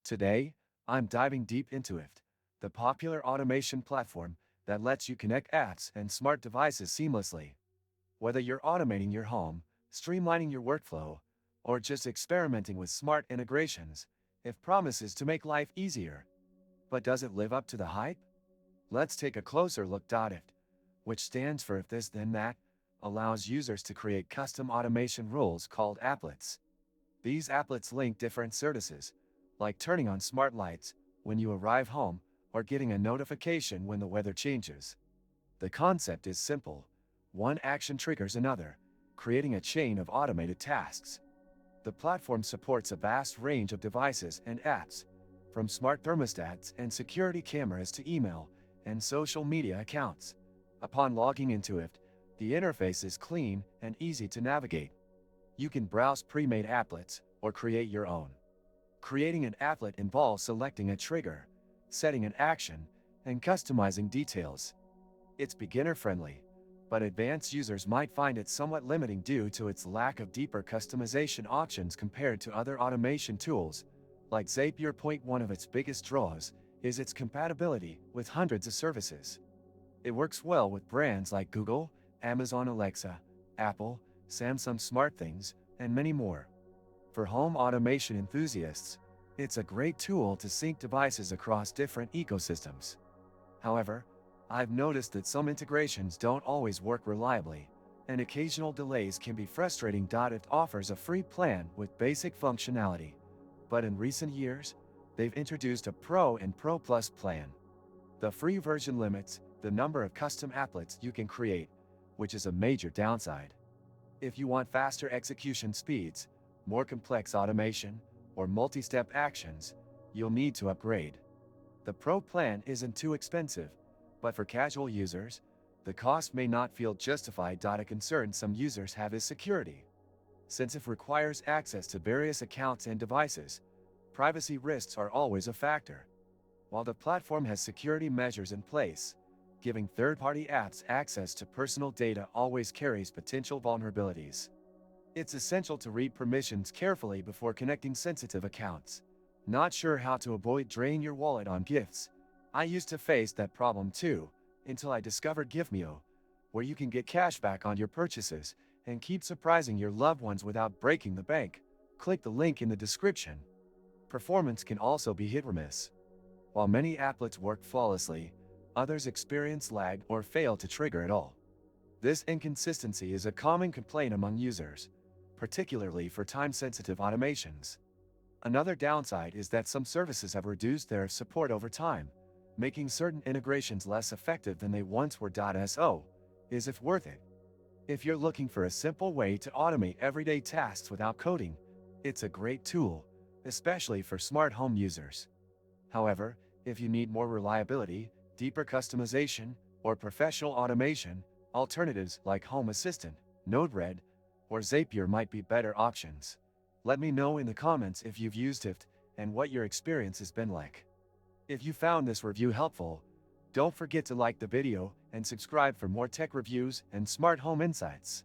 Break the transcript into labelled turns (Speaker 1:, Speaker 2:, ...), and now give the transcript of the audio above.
Speaker 1: Today, I'm diving deep into IFTTT, the popular automation platform that lets you connect apps and smart devices seamlessly. Whether you're automating your home, streamlining your workflow, or just experimenting with smart integrations, IFTTT promises to make life easier. But does it live up to the hype? Let's take a closer look. IFTTT, which stands for If This Then That, allows users to create custom automation rules called applets. These applets link different services, like turning on smart lights when you arrive home or getting a notification when the weather changes. The concept is simple. One action triggers another, creating a chain of automated tasks. The platform supports a vast range of devices and apps, from smart thermostats and security cameras to email and social media accounts. Upon logging into IFTTT, the interface is clean and easy to navigate. You can browse pre-made applets or create your own. Creating an applet involves selecting a trigger, setting an action, and customizing details. It's beginner-friendly, but advanced users might find it somewhat limiting due to its lack of deeper customization options compared to other automation tools, like Zapier. One of its biggest draws is its compatibility with hundreds of services. It works well with brands like Google, Amazon Alexa, Apple, Samsung SmartThings, and many more. For home automation enthusiasts, it's a great tool to sync devices across different ecosystems. However, I've noticed that some integrations don't always work reliably, and occasional delays can be frustrating. IFTTT offers a free plan with basic functionality, but in recent years, they've introduced a Pro and Pro Plus plan. The free version limits the number of custom applets you can create, which is a major downside. If you want faster execution speeds, more complex automation, or multi-step actions, you'll need to upgrade. The Pro plan isn't too expensive, but for casual users, the cost may not feel justified. A concern some users have is security. Since it requires access to various accounts and devices, privacy risks are always a factor. While the platform has security measures in place, giving third-party apps access to personal data always carries potential vulnerabilities. It's essential to read permissions carefully before connecting sensitive accounts. Not sure how to avoid draining your wallet on gifts? I used to face that problem too, until I discovered Giftmeo, where you can get cash back on your purchases and keep surprising your loved ones without breaking the bank. Click the link in the description. Performance can also be hit or miss. While many applets work flawlessly, others experience lag or fail to trigger at all. This inconsistency is a common complaint among users, particularly for time-sensitive automations. Another downside is that some services have reduced their support over time, making certain integrations less effective than they once were. So, is it worth it? If you're looking for a simple way to automate everyday tasks without coding, it's a great tool, especially for smart home users. However, if you need more reliability, deeper customization, or professional automation, alternatives like Home Assistant, Node-RED, or Zapier might be better options. Let me know in the comments if you've used IFTTT and what your experience has been like. If you found this review helpful, don't forget to like the video and subscribe for more tech reviews and smart home insights.